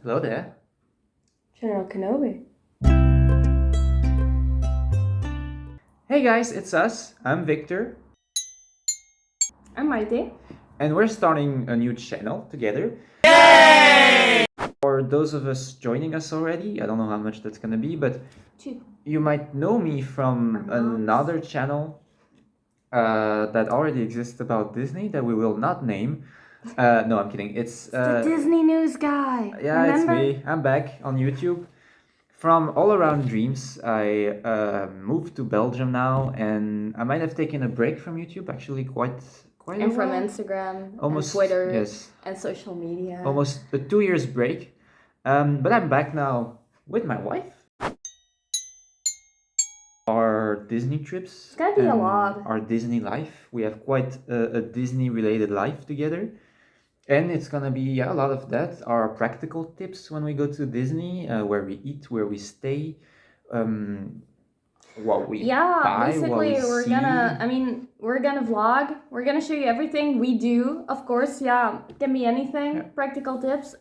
Hello there. General Kenobi. Hey guys, it's us. I'm Victor. I'm Maité. And we're starting a new channel together. Yay! For those of us joining us already, I don't know how much that's gonna be, but you might know me from another channel that already exists about Disney that we will not name. No, I'm kidding. It's the Disney News guy. Yeah, Remember? It's me. I'm back on YouTube. From All Around Dreams, I moved to Belgium now, and I might have taken a break from YouTube. Actually, quite and a from while. Instagram, Almost, and Twitter, yes, and social media. almost a 2 years break. But I'm back now with my wife. Our Disney trips. It's gonna be a lot. Our Disney life. We have quite a Disney-related life together. And it's gonna be a lot of that. Our practical tips when we go to Disney, where we eat, where we stay, what we buy, basically what we we're see. we're gonna vlog. We're gonna show you everything we do. Of course, it can be anything. Yeah. Practical tips.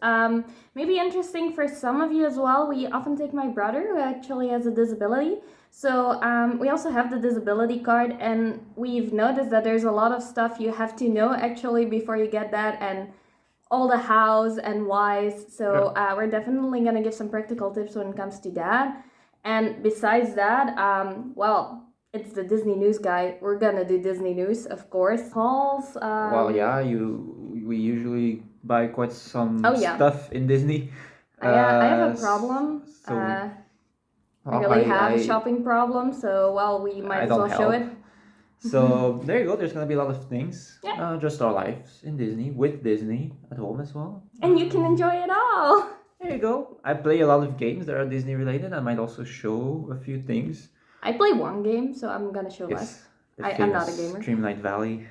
Maybe interesting for some of you as well. We often take my brother, who actually has a disability. So we also have the disability card, and we've noticed that there's a lot of stuff you have to know actually before you get that, and all the hows and whys. So we're definitely gonna give some practical tips when it comes to that. And besides that, it's the Disney News guy. We're gonna do Disney News, of course. Hauls. We usually buy quite some yeah. stuff in Disney. I have a problem. I really have a shopping problem, so we might as well show it. So there you go. There's gonna be a lot of things. Yeah. Just our lives in Disney, with Disney at home as well. And you can enjoy it all. There you go. I play a lot of games that are Disney related. I might also show a few things. I play one game, so I'm gonna show less. I'm not a gamer. Dreamlight Valley.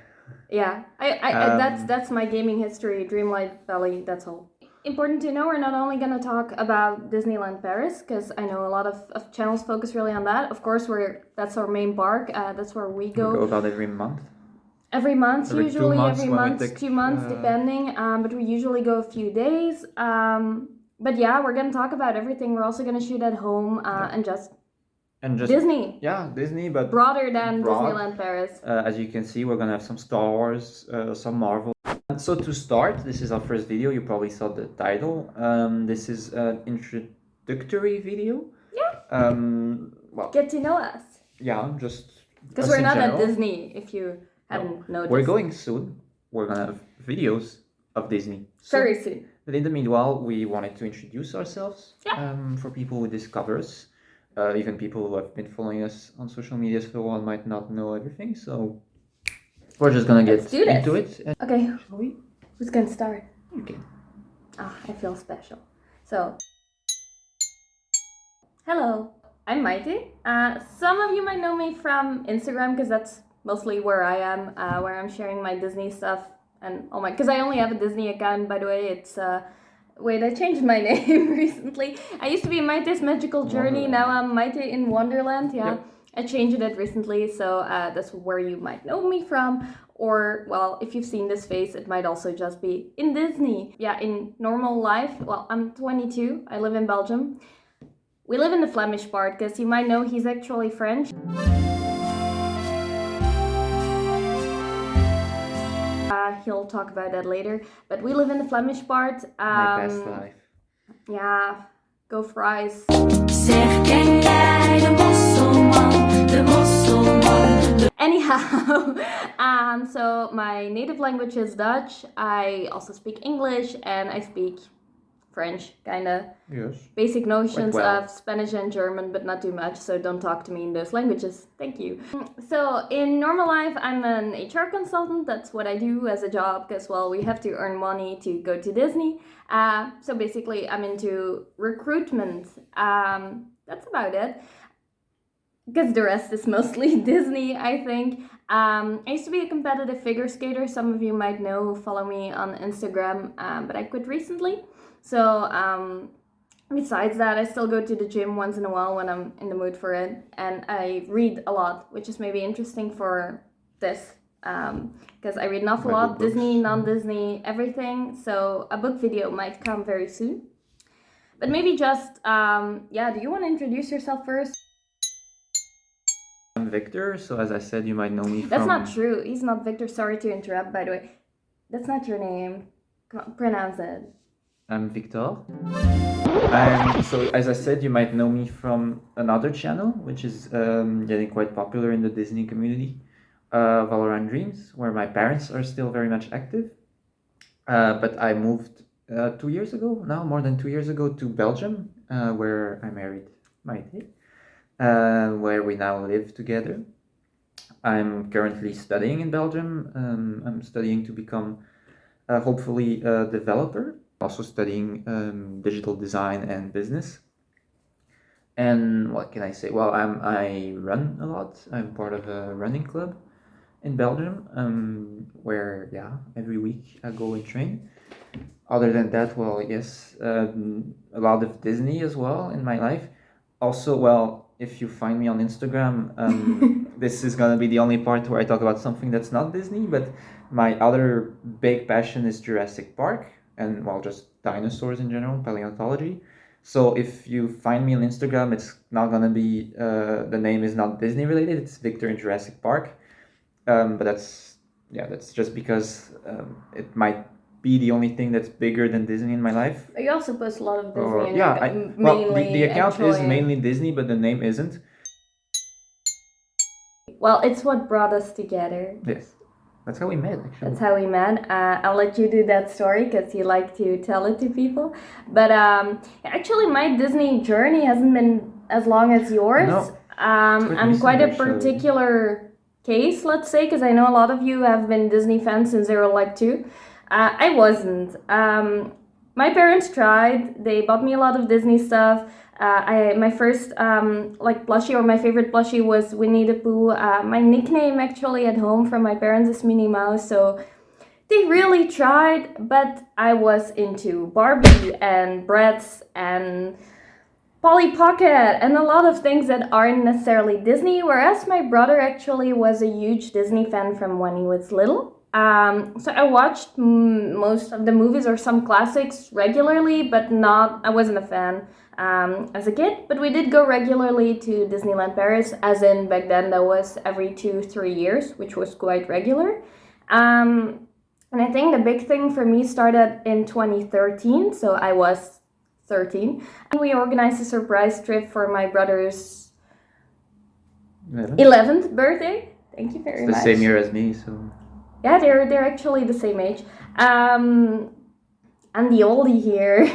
Yeah, that's my gaming history. Dreamlight Valley. That's all. Important to know, we're not only going to talk about Disneyland Paris, because I know a lot of channels focus really on that. Of course, that's our main park. That's where we go. We go about every month. Every month, usually 2 months, every month, 2 months, depending. But we usually go a few days. But yeah, we're going to talk about everything. We're also going to shoot at home and just Disney. Yeah, Disney, but broader than Disneyland Paris. As you can see, we're going to have some Star Wars, some Marvel. So to start, this is our first video. You probably saw the title. This is an introductory video. Yeah. Get to know us. Yeah, just because we're not at Disney. If you hadn't noticed, we're going soon. We're gonna have videos of Disney very soon. But in the meanwhile, we wanted to introduce ourselves. Yeah. For people who discover us, even people who have been following us on social media for a while might not know everything. So. We're just gonna get into it. Okay. Shall we? Who's gonna start? You can. I feel special. So, hello, I'm Maité. Some of you might know me from Instagram, because that's mostly where I am, where I'm sharing my Disney stuff and because I only have a Disney account, by the way. It's wait, I changed my name recently. I used to be Maité's Magical Journey. Now I'm Maité in Wonderland. Yeah. Yep. I changed it recently, so that's where you might know me from. Or, if you've seen this face, it might also just be in Disney. Yeah, in normal life, I'm 22, I live in Belgium. We live in the Flemish part, because you might know he's actually French. He'll talk about that later. But we live in the Flemish part. My best life. Yeah, go fries. Anyhow, so my native language is Dutch. I also speak English, and I speak French, kinda. Yes. Basic notions of Spanish and German, but not too much, so don't talk to me in those languages. Thank you. So in normal life, I'm an HR consultant. That's what I do as a job, because, we have to earn money to go to Disney. So basically, I'm into recruitment. That's about it. Because the rest is mostly Disney, I think. I used to be a competitive figure skater. Some of you might know who follow me on Instagram, but I quit recently. So besides that, I still go to the gym once in a while when I'm in the mood for it. And I read a lot, which is maybe interesting for this. Because I read an awful lot, Disney, non-Disney, everything. So a book video might come very soon. But maybe just, do you want to introduce yourself first? I'm Victor, so as I said, you might know me from... That's not true. He's not Victor. Sorry to interrupt, by the way. That's not your name. Come on, pronounce it. I'm Victor. So as I said, you might know me from another channel, which is getting quite popular in the Disney community, Valorant Dreams, where my parents are still very much active. But I moved 2 years ago, now more than 2 years ago, to Belgium, where I married Maité, where we now live together. I'm currently studying in Belgium. I'm studying to become hopefully a developer, also studying digital design and business. And what can I say? Well, I run a lot. I'm part of a running club in Belgium, where every week I go and train. Other than that, well, yes, a lot of Disney as well in my life. Also, well, if you find me on Instagram, this is gonna be the only part where I talk about something that's not Disney, but my other big passion is Jurassic Park and, well, just dinosaurs in general, paleontology. So if you find me on Instagram, it's not gonna be, the name is not Disney related, it's Victor in Jurassic Park. But that's just because it might be the only thing that's bigger than Disney in my life. You also post a lot of Disney. The account is mainly Disney, but the name isn't. Well, it's what brought us together. Yes, that's how we met, actually. That's how we met. I'll let you do that story because you like to tell it to people. But actually, my Disney journey hasn't been as long as yours. No, I'm quite a particular case, let's say, because I know a lot of you have been Disney fans since they were like 2. I wasn't. My parents tried. They bought me a lot of Disney stuff. My first plushie, or my favorite plushie, was Winnie the Pooh. My nickname actually at home from my parents is Minnie Mouse. So they really tried, but I was into Barbie and Bratz and Polly Pocket and a lot of things that aren't necessarily Disney, whereas my brother actually was a huge Disney fan from when he was little. So I watched most of the movies or some classics regularly, but I wasn't a fan as a kid. But we did go regularly to Disneyland Paris, as in back then that was every 2-3 years, which was quite regular. And I think the big thing for me started in 2013, so I was 13. And we organized a surprise trip for my brother's 11th birthday. Thank you very much. It's the same year as me, so... Yeah, they're actually the same age. I'm the oldie here.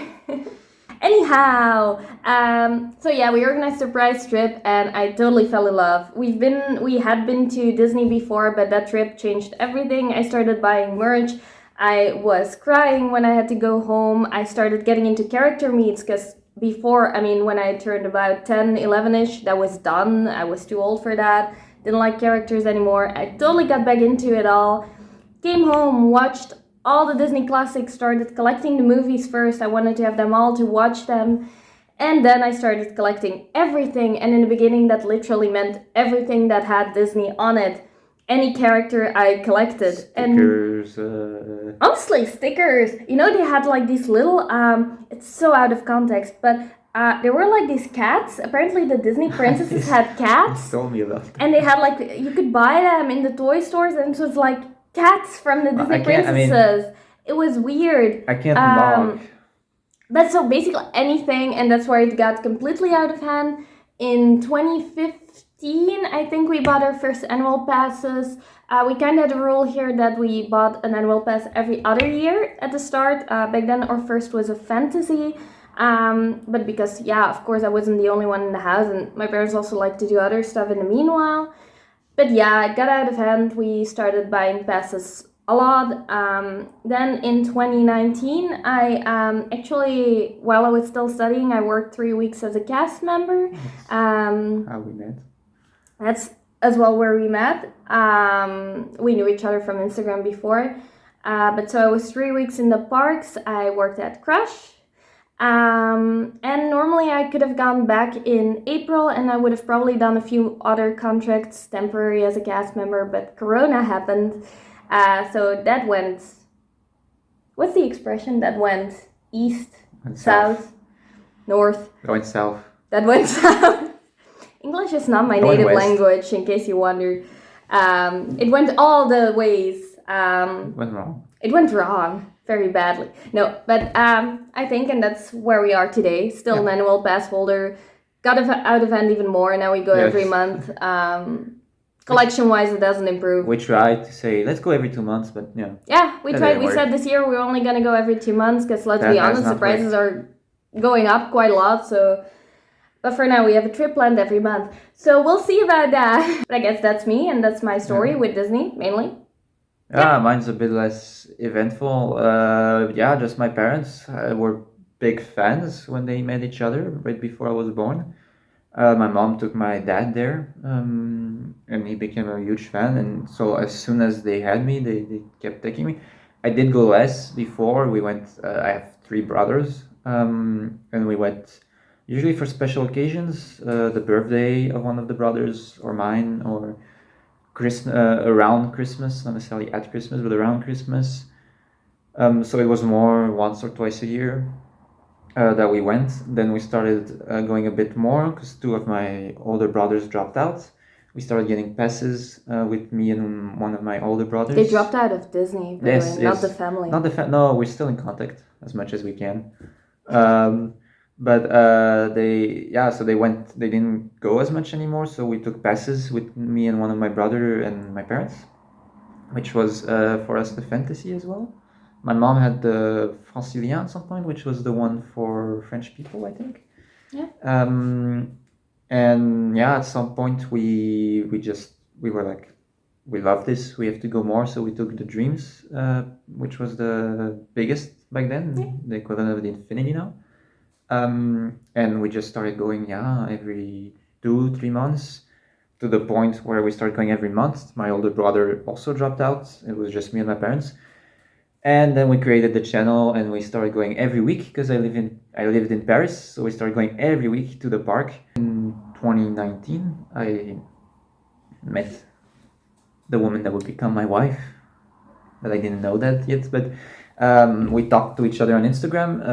Anyhow, so yeah, we organized a surprise trip and I totally fell in love. We had been to Disney before, but that trip changed everything. I started buying merch. I was crying when I had to go home. I started getting into character meets because before, when I turned about 10, 11-ish, that was done. I was too old for that. Didn't like characters anymore. I totally got back into it all. Came home, watched all the Disney classics, started collecting the movies first. I wanted to have them all to watch them. And then I started collecting everything. And in the beginning, that literally meant everything that had Disney on it. Any character I collected. Stickers. Honestly, stickers. They had like these little, it's so out of context, but there were like these cats. Apparently the Disney princesses had cats. You told me about that. And they had like, you could buy them in the toy stores, and it was like cats from the Disney princesses. It was weird. I can't mock. But so basically anything, and that's where it got completely out of hand. In 2015, I think we bought our first annual passes. We kind of had a rule here that we bought an annual pass every other year at the start. Back then our first was a fantasy. But because, of course I wasn't the only one in the house, and my parents also liked to do other stuff in the meanwhile. But it got out of hand. We started buying passes a lot. Then in 2019, I actually, while I was still studying, I worked 3 weeks as a cast member. How we met. That's as well where we met. We knew each other from Instagram before. But so I was 3 weeks in the parks. I worked at Crush. And normally I could have gone back in April and I would have probably done a few other contracts temporary as a cast member, but Corona happened. So that went, what's the expression? That went east, south. north. That went south. That went south. English is not my native language, in case you wonder. It went all the ways. Went wrong. It went wrong very badly. No, but I think, and that's where we are today. Still an annual pass holder. Got out of hand even more. Now we go every month. Collection-wise, it doesn't improve. We tried to say, let's go every 2 months, but yeah. Yeah, we tried. We said this year we're only going to go every 2 months because, let's be honest, the prices are going up quite a lot. So, but for now, we have a trip planned every month. So we'll see about that. But I guess that's me, and that's my story with Disney, mainly. Yeah, mine's a bit less eventful. Just my parents were big fans when they met each other right before I was born. My mom took my dad there, and he became a huge fan. And so as soon as they had me, they kept taking me. I did go less before. We went. I have 3 brothers, and we went usually for special occasions, the birthday of one of the brothers or mine, or around Christmas, not necessarily at Christmas, but around Christmas. So it was more once or twice a year that we went. Then we started going a bit more because 2 of my older brothers dropped out. We started getting passes with me and one of my older brothers. They dropped out of Disney, by the way, not the family. No, we're still in contact as much as we can. But they went. They didn't go as much anymore. So we took passes with me and one of my brother and my parents, which was for us the fantasy as well. My mom had the Francilien at some point, which was the one for French people, I think. Yeah. And at some point we were like, we love this. We have to go more. So we took the Dreams, which was the biggest back then, the equivalent of the Infinity now. And we just started going every 2-3 months, to the point where we started going every month. My older brother also dropped out. It was just me and my parents. And then we created the channel and we started going every week because I lived in Paris, so we started going every week to the park. In 2019, I met the woman that would become my wife, but I didn't know that yet. But we talked to each other on Instagram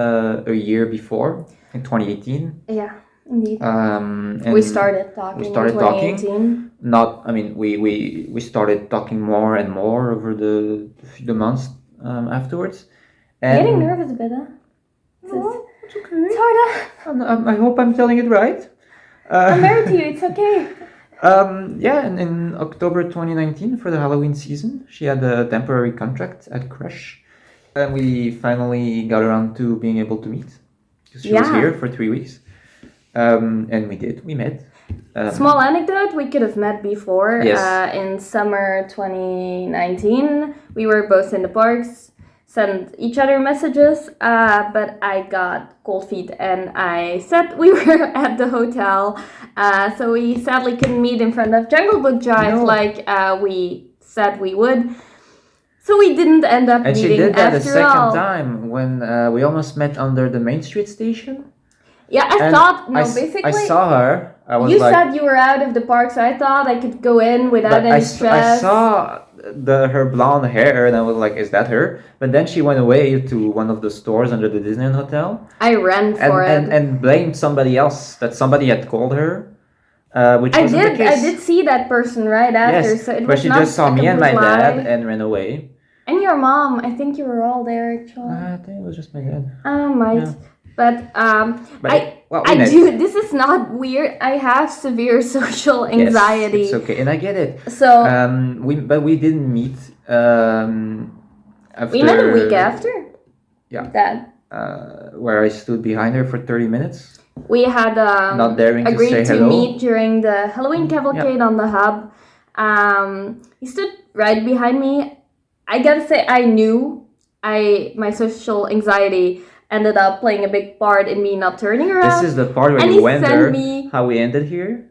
a year before, in 2018. Yeah, indeed. And we started talking in 2018. We started talking more and more over the months afterwards. And I'm getting nervous a bit, huh? No, it's okay. It's hard. I hope I'm telling it right. I'm married to you, it's okay. And in October 2019, for the Halloween season, she had a temporary contract at Crush. And we finally got around to being able to meet. Because she was here for 3 weeks. And we met. Small anecdote, we could have met before. In summer 2019, we were both in the parks, sent each other messages, but I got cold feet and I said we were at the hotel, so we sadly couldn't meet in front of Jungle Book Drive like we said we would. So we didn't end up meeting after all. And she did that a second time when we almost met under the Main Street station. Yeah, basically... I saw her. You said you were out of the park, so I thought I could go in without any stress. I saw her blonde hair, and I was like, is that her? But then she went away to one of the stores under the Disneyland Hotel. I ran for it. And blamed somebody else, that somebody had called her. Which wasn't the case. I did see that person right after, so it was but she just saw me and my dad and ran away. And your mom, I think you were all there, actually. I think it was just my dad. Yeah. But I do. This is not weird. I have severe social anxiety. Yes, it's okay, and I get it. So we didn't meet. After, we met a week after. Yeah. That. Where I stood behind her for 30 minutes. We had not daring agreed to say hello. Meet during the Halloween cavalcade on the hub. He stood right behind me. I gotta say, I knew my social anxiety ended up playing a big part in me not turning around. This is the part where you went there, how we ended here.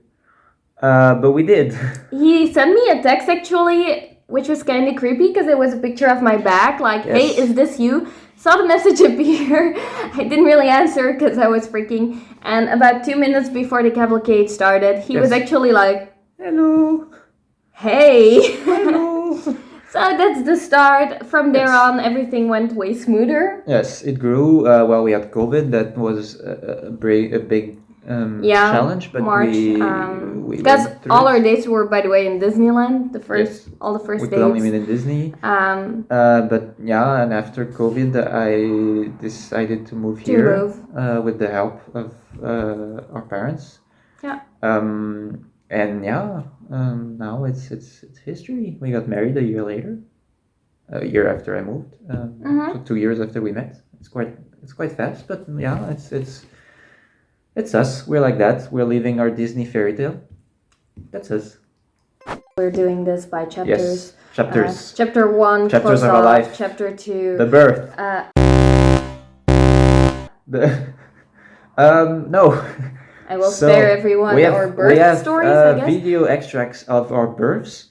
But we did. He sent me a text, actually, which was kind of creepy because it was a picture of my back. Like, hey, is this you? Saw the message appear. I didn't really answer because I was freaking. And about 2 minutes before the cavalcade started, he was actually like, hello. Hey. Hello. So that's the start. From there Yes. on, everything went way smoother. Yes, it grew. Well, we had COVID. That was a big challenge, but March. we Because went through all it. our dates were, by the way, in Disneyland. All the first We dates. could only meet in Disney. But yeah, and after COVID, I decided to move here with the help of our parents. Yeah. And yeah, now it's history. We got married a year later, a year after I moved. So 2 years after we met. It's quite fast, but yeah, it's us. We're like that. We're living our Disney fairy tale. That's us. We're doing this by chapters. Yes, chapters. Chapter 1, Chapters of our life. Chapter 2, The birth. No. I will spare everyone our birth stories, I guess. Video extracts of our births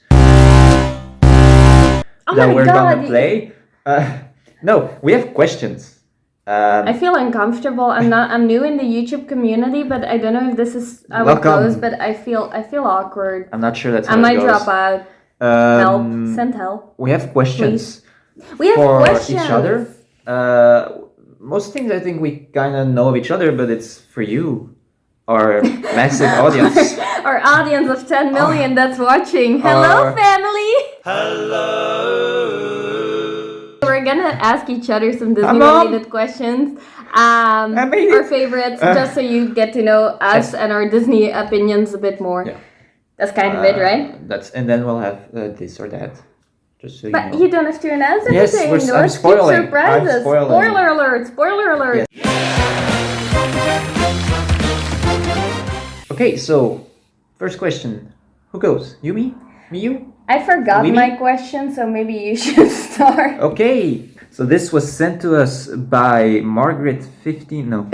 Oh that my we're God. gonna play. No, we have questions. I feel uncomfortable. I'm new in the YouTube community, but I don't know if this is how it Welcome. goes. But I feel awkward. I'm not sure that's how I it might goes. drop out. Help! Send help. We have questions. We have for questions. each other. Most things I think we kind of know of each other, but it's for you, our massive audience. Our audience of 10 million that's watching. Hello, family. We're gonna ask each other some Disney-related questions. Our favorites, just so you get to know us and our Disney opinions a bit more. Yeah. That's kind of it, right? And then we'll have this or that. Just so you But know. you don't have to announce Yes, anything. I'm Let's keep spoiling. surprises. I'm spoiling. Spoiler alert! Spoiler alert! Yes. Okay, so first question. Who goes? You, me? Me, you? I forgot We my meet? question, so maybe you should start. Okay, so this was sent to us by Margaret15. No.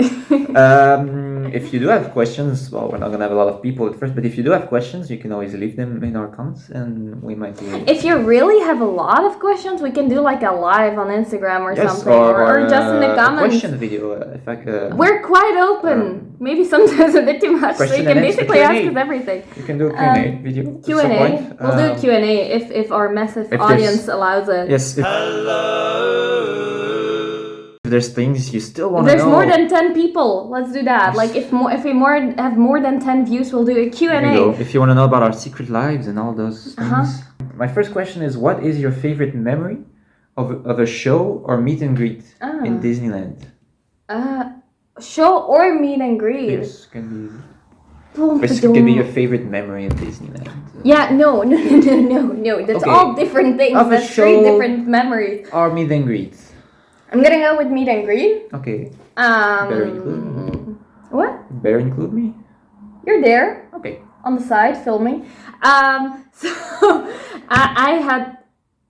If you do have questions, well, we're not gonna have a lot of people at first, but if you do have questions, you can always leave them in our comments, and we might do. If you really have a lot of questions, we can do like a live on Instagram or something, or just in the a comments. question video. We're quite open. Maybe sometimes a bit too much, so you Question can and answer basically ask Q&A. us everything. You can do a Q&A video. at some Q&A. point. We'll do a Q&A if our massive audience allows it. Yes. If there's things you still want to There's know. more than 10 people. Let's do that. Like if we have more than 10 views, we'll do a Q&A. There you go. If you want to know about our secret lives and all those things. My first question is, what is your favorite memory of a show or meet and greet in Disneyland? Show or meet and greet. Yes, can be. This can be your favorite memory in Disneyland. Yeah, no. That's Okay. all different things. Of a That's three show different memories. Or meet and greet. I'm gonna go with meet and greet. Okay. Better include me. What? Better include me. You're there. Okay. On the side filming. So I had,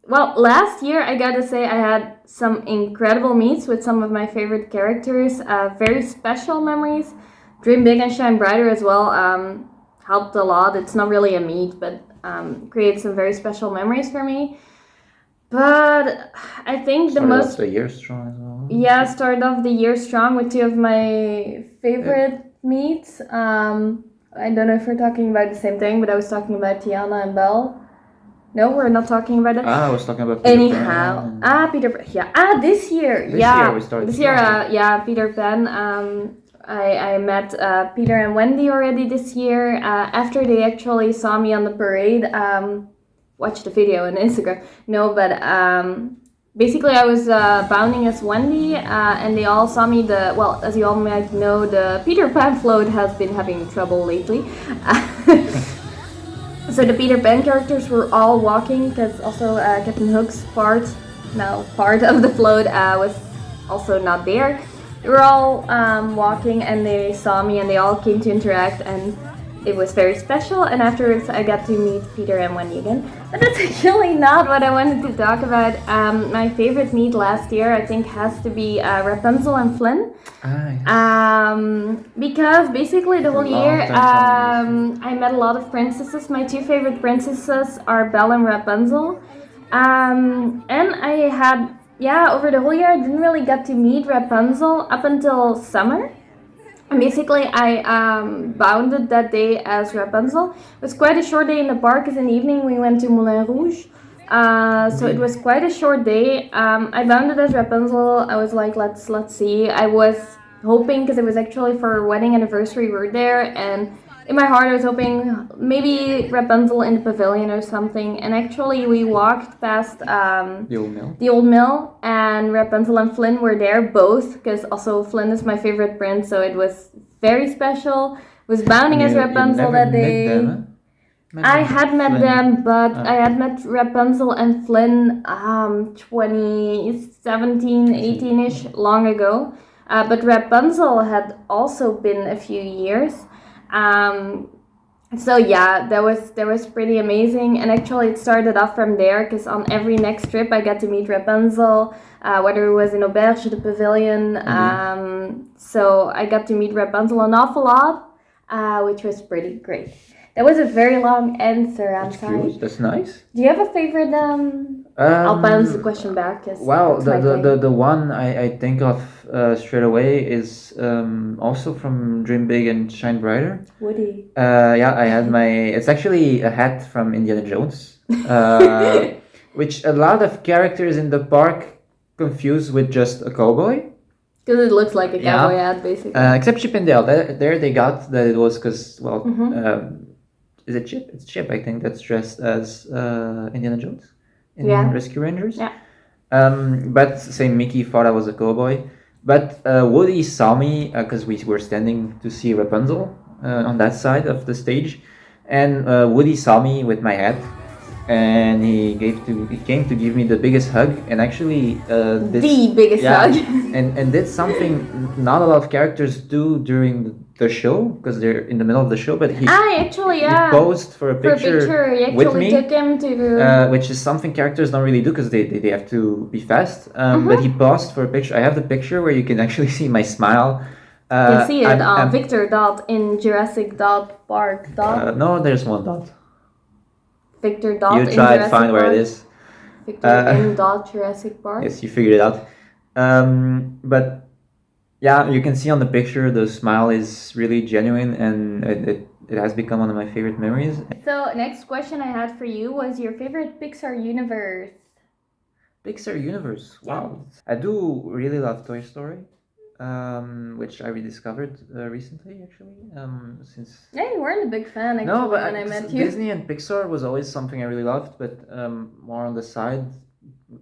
well, last year I gotta say I had some incredible meets with some of my favorite characters. Very special memories. Dream Big and Shine Brighter as well. Helped a lot. It's not really a meet, but created some very special memories for me. But I think the most... Started off the year strong as well. Yeah, started off the year strong with two of my favorite meets. I don't know if we're talking about the same thing, but I was talking about Tiana and Belle. No, we're not talking about it. I was talking about Peter Anyhow, Pan. Peter Pan. Yeah, this year. This year we started. This year, Peter Pan. I met Peter and Wendy already this year. After they actually saw me on the parade. Watch the video on Instagram. No, but basically I was bounding as Wendy, and they all saw me. As you all might know, the Peter Pan float has been having trouble lately. So the Peter Pan characters were all walking, because also Captain Hook's part of the float was also not there. They were all walking, and they saw me, and they all came to interact, and it was very special. And afterwards I got to meet Peter and Wendy again. But that's actually not what I wanted to talk about. My favorite meet last year, I think, has to be Rapunzel and Flynn. Yes. Because basically the whole year I met a lot of princesses. My two favorite princesses are Belle and Rapunzel. And I had, over the whole year I didn't really get to meet Rapunzel up until summer. And basically I bounded that day as Rapunzel. It was quite a short day in the park, because in the evening we went to Moulin Rouge So it was quite a short day. I bounded as Rapunzel. I was like, let's see. I was hoping, because it was actually for our wedding anniversary, we were there, and in my heart I was hoping maybe Rapunzel in the pavilion or something. And actually we walked past the old mill, and Rapunzel and Flynn were there both, because also Flynn is my favorite prince, so it was very special. I was bounding as Rapunzel that day. I had met Flynn. them, but I had met Rapunzel and Flynn 2017, 18-ish, long ago. But Rapunzel had also been a few years. So yeah, that was pretty amazing. And actually it started off from there, because on every next trip I got to meet Rapunzel, whether it was in Auberge, the pavilion. So I got to meet Rapunzel an awful lot, which was pretty great. That was a very long answer. I'm sorry. Cute. That's nice. Do you have a favorite? I'll bounce the question back. Well, the one I think of straight away is also from Dream Big and Shine Brighter. Woody. Yeah, I had it's actually a hat from Indiana Jones, which a lot of characters in the park confuse with just a cowboy. Because it looks like a cowboy hat, basically. Except Chip and Dale. There they got that it was because, well, is it Chip? It's Chip, I think, that's dressed as Indiana Jones in Rescue Rangers. Yeah. But say Mickey thought I was a cowboy. But Woody saw me because we were standing to see Rapunzel on that side of the stage, and Woody saw me with my hat, and he came to give me the biggest hug, and actually the biggest hug. and did something not a lot of characters do during the show, because they're in the middle of the show, but he posed for a picture He with me, took him to which is something characters don't really do, because they have to be fast, but he paused for a picture. I have the picture where you can actually see my smile. You can see it on Victor dot in Jurassic.park. No, there's one dot. Victor dot. You try to find where it is. Victor in dot Jurassic Park. Yes, you figured it out. But yeah, you can see on the picture the smile is really genuine, and it has become one of my favorite memories. So next question I had for you was your favorite Pixar universe. Pixar universe. Wow. I do really love Toy Story. Which I rediscovered recently, actually. Since you weren't a big fan actually when I met you. Disney and Pixar was always something I really loved, but more on the side.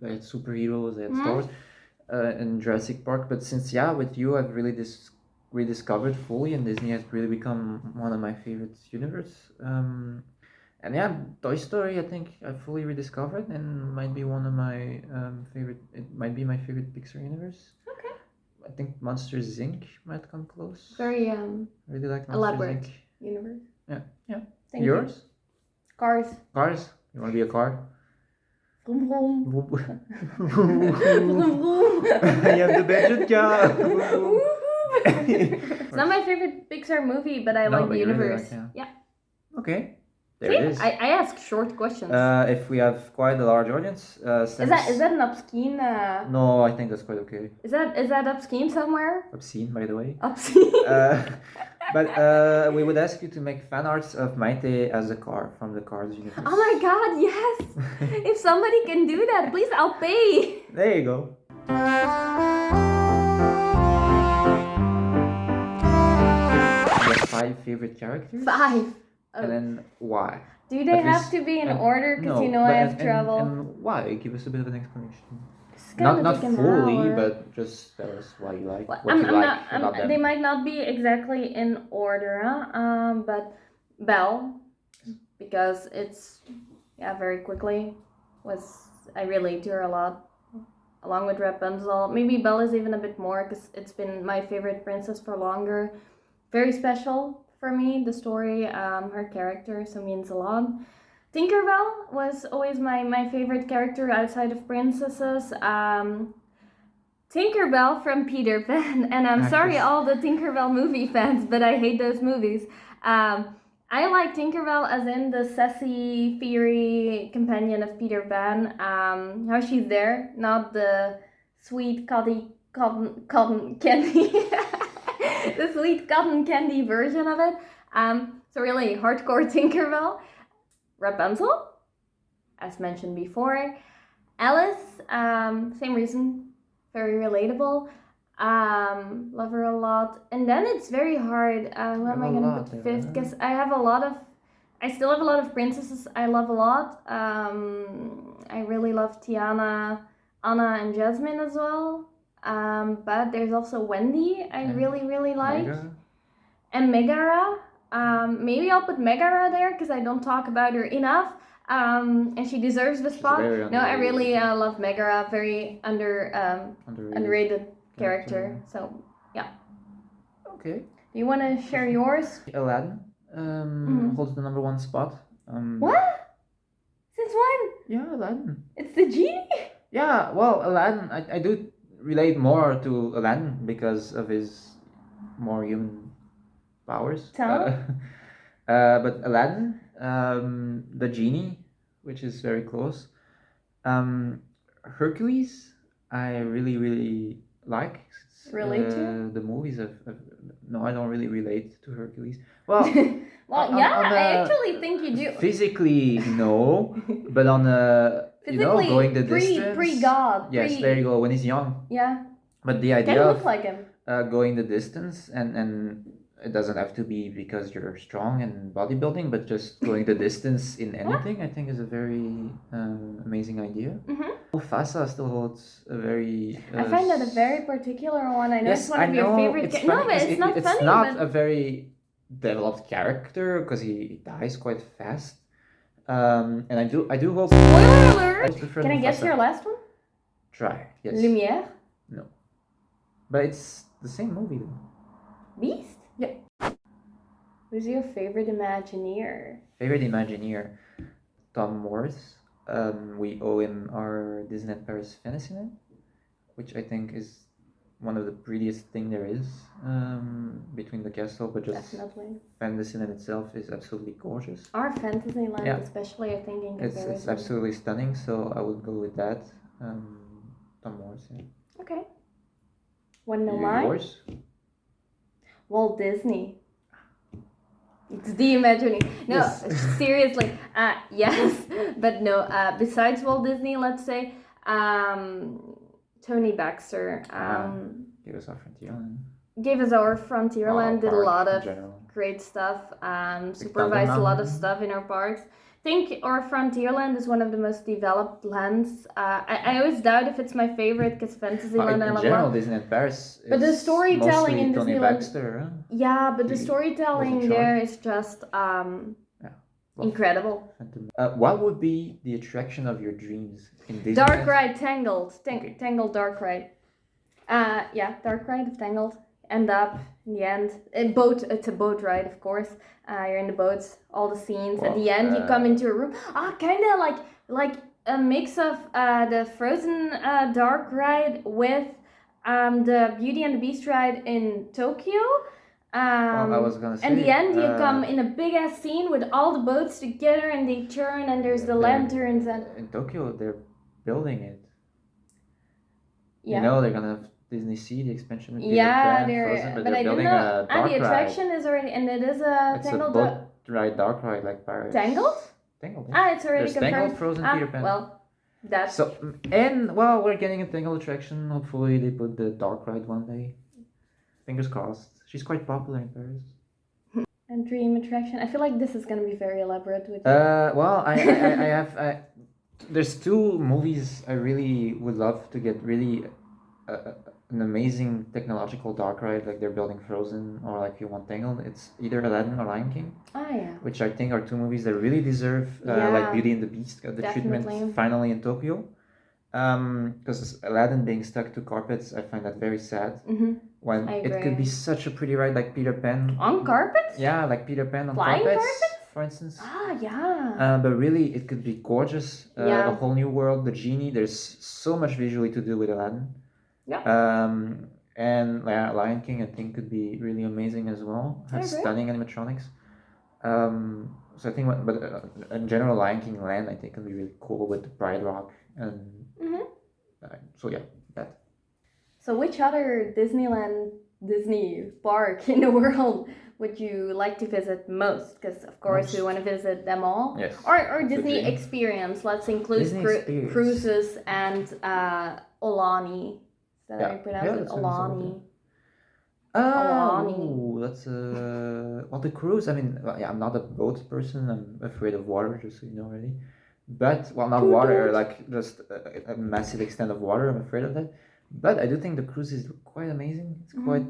They had superheroes, they had Star Wars, and Jurassic Park. But since with you, I've really rediscovered fully, and Disney has really become one of my favorite universe. And Toy Story, I think I fully rediscovered, and might be one of my favorite. It might be my favorite Pixar universe. Okay. I think Monsters Inc. might come close. Very really like Monsters elaborate Inc. universe. Yeah. Thank Yours? You. Cars. Cars? You want to be a car? Vroom vroom. Vroom vroom. You have the budget car. It's not my favorite Pixar movie, but I like the universe. Really yeah. Okay. There it is. I ask short questions. If we have quite a large audience, is that an obscene? No, I think that's quite okay. Is that obscene somewhere? Obscene, by the way. Obscene. But we would ask you to make fan arts of Maité as a car from the Cars universe. Oh my God! Yes. If somebody can do that, please, I'll pay. There you go. You have 5 favorite characters. 5. And then why? Do they have to be in order? Because I have trouble. And why? Give us a bit of an explanation. Not fully, but just tell us why you like what you like about them. They might not be exactly in order, but Belle, because it's very quickly I relate to her a lot, along with Rapunzel. Maybe Belle is even a bit more, because it's been my favorite princess for longer. Very special for me, the story, her character, so means a lot. Tinkerbell was always my favorite character outside of princesses. Tinkerbell from Peter Pan, and I'm sorry all the Tinkerbell movie fans, but I hate those movies. I like Tinkerbell as in the sassy, fiery companion of Peter Pan. How she's there, not the sweet cotton candy. The sweet cotton candy version of it. So really hardcore Tinkerbell. Rapunzel? as mentioned before. Alice, same reason, very relatable. Love her a lot. And then it's very hard. Who am I gonna put fifth? Because I still have a lot of princesses I love a lot. I really love Tiana, Anna, and Jasmine as well. But there's also Wendy I really like. Megara. And Megara. Maybe I'll put Megara there because I don't talk about her enough. And she deserves the spot. No, I really love Megara. Very underrated character. So, yeah. Okay. Do you want to share yours? Aladdin holds the number one spot. What? Since when? Yeah, Aladdin. It's the genie? Yeah, well, Aladdin, I do relate more to Aladdin because of his more human powers. But Aladdin, the genie, which is very close. Hercules, I really like. Relate to? The movies no, I don't really relate to Hercules. Well, I actually think you do. Physically, no, but on physically, going the distance. Pre-God. Yes, there you go. When he's young. Yeah. But the idea Can of look like him. Going the distance and it doesn't have to be because you're strong and bodybuilding, but just going the distance in anything, I think is a very amazing idea. Mufasa still holds a very... I find that a very particular one. I know yes, it's one of your favorite... No, but it's not funny. It's not a very developed character because he dies quite fast. And I do hold... Spoiler alert! Can I Mufasa. guess your last one? Try, yes. Lumière? No. But it's the same movie though. Beast? Yeah. Who's your favorite Imagineer? Favorite Imagineer? Tom Morris. We owe him our Disneyland Paris Fantasyland, which I think is one of the prettiest thing there is between the castle, but just definitely. Fantasyland itself is absolutely gorgeous. Our Fantasyland, especially, I think in comparison. It's absolutely stunning, so I would go with that. Tom Morris. Yeah. Okay. Want to know mine? Yours? Walt Disney. It's the Imagineer. No, yes. Seriously. Yes, but no. Besides Walt Disney, let's say Tony Baxter. Gave us our Frontierland. Gave us our Frontierland. Did a lot of great stuff. Supervised a lot of stuff in our parks. I think our Frontierland is one of the most developed lands. I always doubt if it's my favorite because Fantasyland I love. In general, Disneyland Paris is but the storytelling in Tony Disneyland, Baxter, huh? yeah, but the storytelling there is just incredible. What would be the attraction of your dreams in Disneyland? Dark ride, Tangled, Tangled dark ride. Dark ride of Tangled. End up in the end, it's a boat ride, of course. You're in the boats, all the scenes. At the end, you come into a room. Kind of like a mix of the Frozen dark ride with the Beauty and the Beast ride in Tokyo. I was gonna say. And the end, you come in a big ass scene with all the boats together, and they turn, and there's the lanterns. And in Tokyo, they're building it. Yeah. You know, they're gonna have Disney Sea, the expansion. Frozen, but I didn't know. The attraction is already, and it is a Tangled. It's a boat ride, dark ride, like Pirates. Tangled? Tangled. Yeah. It's already confirmed. Tangled, Frozen, Peter Pan. Well, that's... So, and, we're getting a Tangled attraction. Hopefully they put the dark ride one day. Fingers crossed. She's quite popular in Paris. And dream attraction. I feel like this is going to be very elaborate with you. I have... there's two movies I really would love to get really... an amazing technological dark ride, like they're building Frozen, or like you want Tangled. It's either Aladdin or Lion King, which I think are two movies that really deserve like Beauty and the Beast got the treatment finally in Tokyo. Because Aladdin being stuck to carpets, I find that very sad. When it could be such a pretty ride, like Peter Pan on carpets. Yeah, like Peter Pan on flying carpets, for instance. Yeah. But really, it could be gorgeous. A whole new world. The genie. There's so much visually to do with Aladdin. Yeah. And Lion King, I think, could be really amazing as well. Has stunning animatronics. So I think, but in general, Lion King Land, I think, can be really cool with the Pride Rock and. So yeah, that. So which other Disney park in the world would you like to visit most? Because of course we want to visit them all. Yes. Or Disney experience. Let's include cruises and Olani. Is that how you pronounce it? Olani. Oh, that's well, the cruise. I mean, I'm not a boat person. I'm afraid of water, just so you know already. But not water, like just a massive extent of water. I'm afraid of that. But I do think the cruises look quite amazing. It's quite.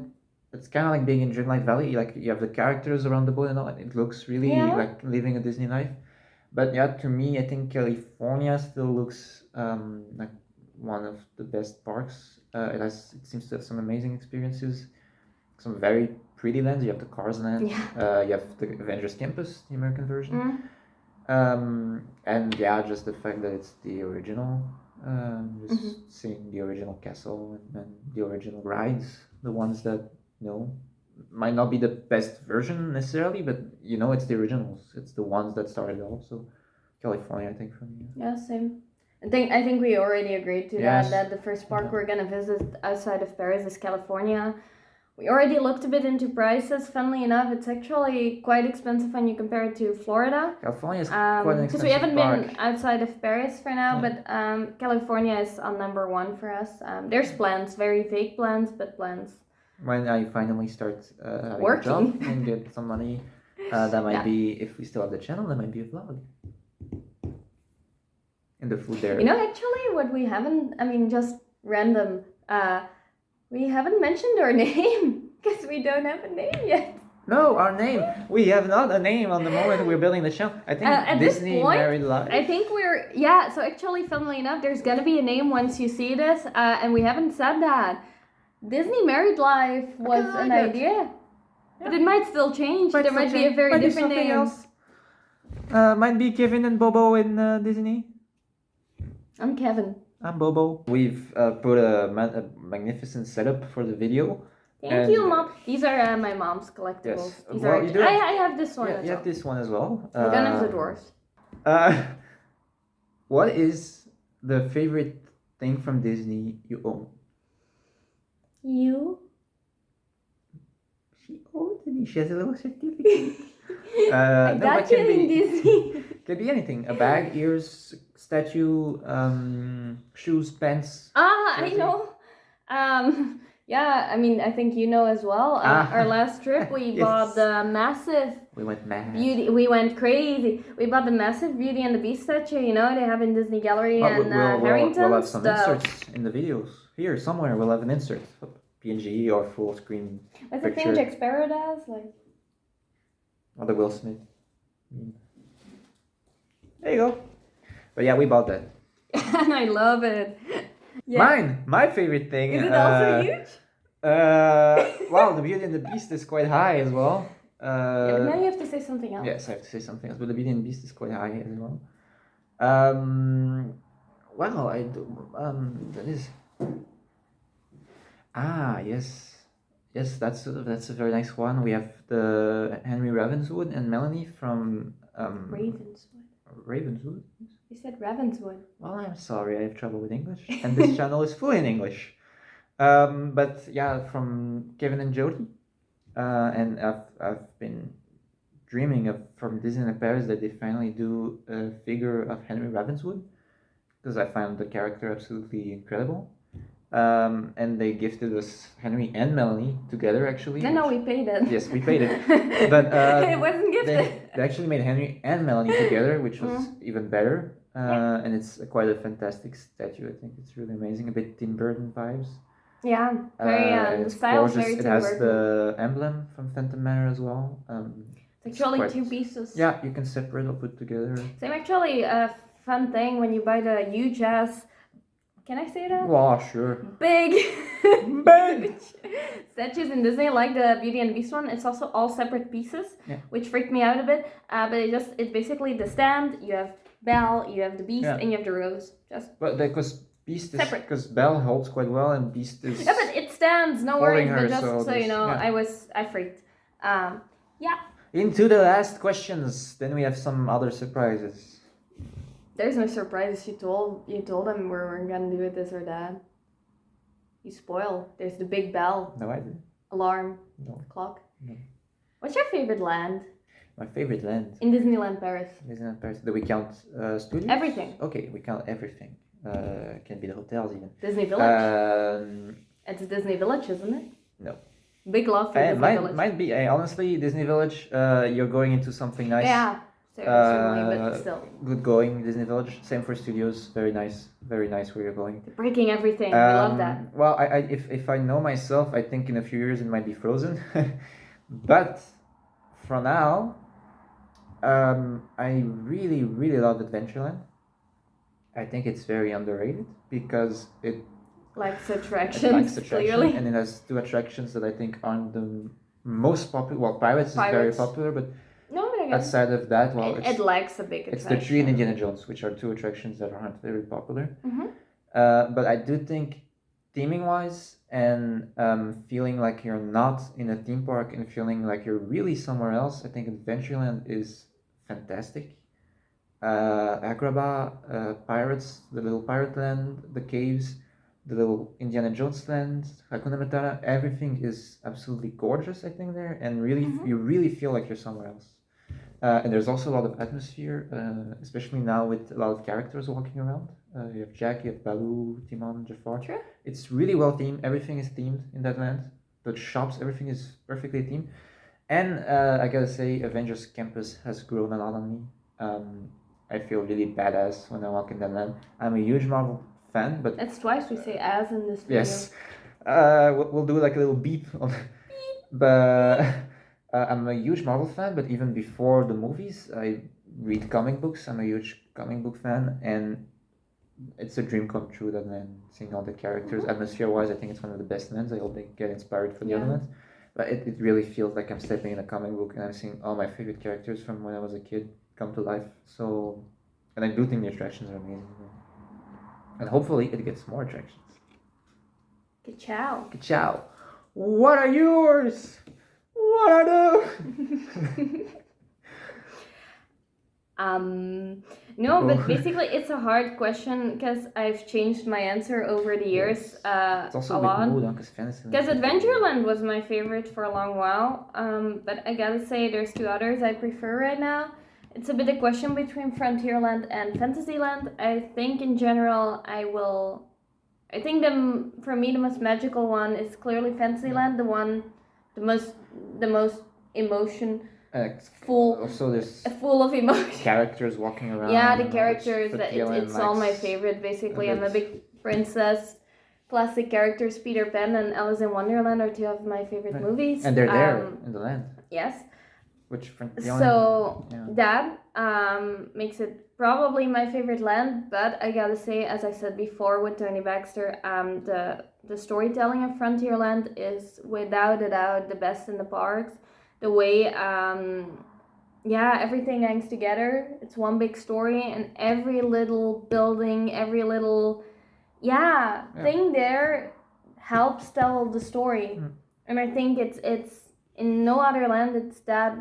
It's kind of like being in Dreamlight Valley. Like you have the characters around the boat and all. It looks really like living a Disney life. But yeah, to me, I think California still looks like one of the best parks. It seems to have some amazing experiences. Some very pretty lands. You have the Cars land. Yeah. You have the Avengers Campus, the American version. And yeah, just the fact that it's the original. Seeing the original castle and the original rides, the ones that might not be the best version necessarily, but it's the originals. It's the ones that started off. So California, I think, for me. Yeah, same. I think we already agreed to that the first park we're gonna visit outside of Paris is California. We already looked a bit into prices. Funnily enough, it's actually quite expensive when you compare it to Florida. California is quite an expensive because we haven't park. been outside of Paris for now, but California is on number one for us. There's plans, very vague plans, but plans. When I finally start having working a job and get some money, that might be, if we still have the channel, that might be a vlog. And the food there. Actually, what we haven't, just random, we haven't mentioned our name because we don't have a name yet. No, our name. We have not a name on the moment we're building the channel. I think at Disney this point, Married Life. I think so actually, funnily enough, there's gonna be a name once you see this, and we haven't said that. Disney Married Life was an idea, but it might still change. There might be a very different name. Else. Might be Kevin and Bobo in Disney. I'm Kevin. I'm Bobo. We've put a magnificent setup for the video. Thank you, Mom. These are my mom's collectibles. Yes. These I have this one. Yeah, you have this one as well. I don't have the dwarfs. What is the favorite thing from Disney you own? You? She owns it. She has a little certificate. I got you in Disney. Could be anything. A bag, ears, statue, shoes, pants. I know. Yeah, I think you know as well. Our last trip, we bought the massive. We went mad. We went crazy. We bought the massive Beauty and the Beast statue. They have in Disney Gallery and Harrington. We'll have some inserts in the videos. Here, somewhere, we'll have an insert. PNG or full screen. What's the thing Jack Sparrow does? Or the Will Smith. There you go. But yeah, we bought that. And I love it. Yeah. My favorite thing. Is it also huge? Well, the Beauty and the Beast is quite high as well. But now you have to say something else. Yes, I have to say something else. But the Beauty and the Beast is quite high as well. Well, I do. That is. Yes, that's a very nice one. We have the Henry Ravenswood and Melanie from Ravenswood. You said Ravenswood. Well, I'm sorry, I have trouble with English, and this channel is full in English. But yeah, from Kevin and Jody, and I've been dreaming of from Disneyland Paris that they finally do a figure of Henry Ravenswood, because I found the character absolutely incredible. And they gifted us Henry and Melanie together, actually. No, we paid it. Yes, we paid it. But it wasn't gifted. They actually made Henry and Melanie together, which was even better. And it's quite a fantastic statue. I think it's really amazing. A bit Tim Burton vibes. Yeah, very the style is very It Tim has Burton. the emblem from Phantom Manor as well. It's actually two pieces. Yeah, you can separate or put together. Same actually a fun thing when you buy the huge ass. Can I say that? Wow, sure. Big statues in Disney, like the Beauty and the Beast one. It's also all separate pieces, which freaked me out a bit. But it's basically the stand. You have Belle, you have the Beast, and you have the Rose. But because Beast is separate, because Belle holds quite well, and Beast is. Yeah, but it stands. No worries. But just so you know, yeah. I freaked. Yeah. Into the last questions. Then we have some other surprises. There's no surprises. You told them we're gonna do it this or that. You spoil. There's the big bell. No, I didn't. Alarm. No. Clock. No. What's your favorite land? My favorite land? In Disneyland Paris. Disneyland Paris. Do we count studios? Everything. Okay, we count everything. Can be the hotels even. Disney Village. It's Disney Village, isn't it? No. Big love for Disney Village. Might be. Honestly, Disney Village, you're going into something nice. Yeah, certainly, but still. Good going, Disney Village. Same for studios. Very nice where you're going. They're breaking everything. I love that. Well, if I know myself, I think in a few years it might be Frozen. But for now, I really, really love Adventureland. I think it's very underrated because it likes attractions, clearly. And it has two attractions that I think aren't the most popular. Well, Pirates is very popular, but outside of that, well, it lacks a big attraction. It's the Tree and Indiana Jones, which are two attractions that aren't very popular. Mm-hmm. But I do think theming-wise and feeling like you're not in a theme park and feeling like you're really somewhere else, I think Adventureland is fantastic. Agrabah, Pirates, the little pirate land, the caves, the little Indiana Jones land, Hakuna Matata, everything is absolutely gorgeous, I think, there, and really, you really feel like you're somewhere else. And there's also a lot of atmosphere, especially now with a lot of characters walking around. You have Jack, you have Baloo, Timon, Jafar. Sure. It's really well themed. Everything is themed in that land. The shops, everything is perfectly themed. And I gotta say, Avengers Campus has grown a lot on me. I feel really badass when I walk in that land. I'm a huge Marvel fan, but... That's twice we say as in this video. Yes. We'll do like a little beep. But I'm a huge Marvel fan, but even before the movies, I read comic books. I'm a huge comic book fan, and it's a dream come true, that land. Seeing all the characters, atmosphere-wise, I think it's one of the best lands. I hope they get inspired for the other lands. But it really feels like I'm stepping in a comic book and I'm seeing all my favorite characters from when I was a kid come to life. So, and I do think the attractions are amazing. And hopefully it gets more attractions. Ka-chow. Ka-chow. What are yours? What are those? No, but basically it's a hard question because I've changed my answer over the years it's also a lot. Because Adventureland was my favorite for a long while, but I gotta say there's two others I prefer right now. It's a bit a question between Frontierland and Fantasyland. I think in general for me the most magical one is clearly Fantasyland, the most emotion. Full of emotion. Characters walking around. Yeah, the characters. It's all my favorite. Basically, I'm a big princess. Classic characters. Peter Pan and Alice in Wonderland are two of my favorite movies. And they're there in the land. Yes. That makes it probably my favorite land. But I gotta say, as I said before with Tony Baxter, the storytelling of Frontierland is without a doubt the best in the parks. The way, everything hangs together. It's one big story, and every little building, every little, thing there helps tell the story. And I think it's in no other land it's that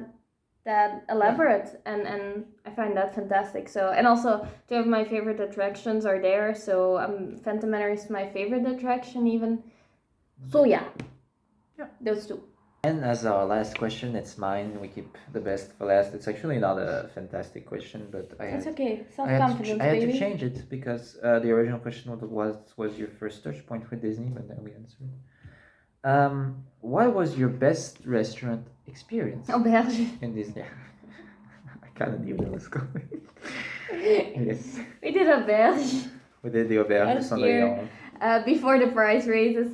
elaborate, and I find that fantastic. So, and also two of my favorite attractions are there. So, Phantom Manor is my favorite attraction even. So those two. And as our last question, it's mine. We keep the best for last. It's actually not a fantastic question, but it's okay. Self-confidence, I had to change it because the original question was your first touch point with Disney, but then we answered. What was your best restaurant experience? Auberge. In Disney. I kind of knew that was coming. Yes. We did Auberge. We did the Auberge last year, before the price raises.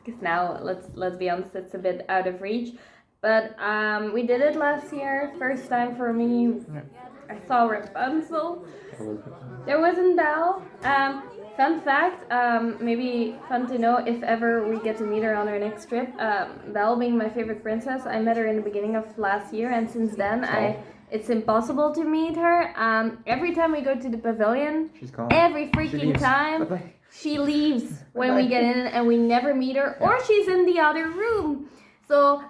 Because now, let's be honest, it's a bit out of reach. But we did it last year, first time for me. I saw Rapunzel. There wasn't Belle. Fun fact, maybe fun to know if ever we get to meet her on our next trip. Belle being my favorite princess, I met her in the beginning of last year, and since then it's impossible to meet her. Every time we go to the pavilion, she's gone. Every freaking time. Bye-bye. She leaves when we get in and we never meet her, or she's in the other room. So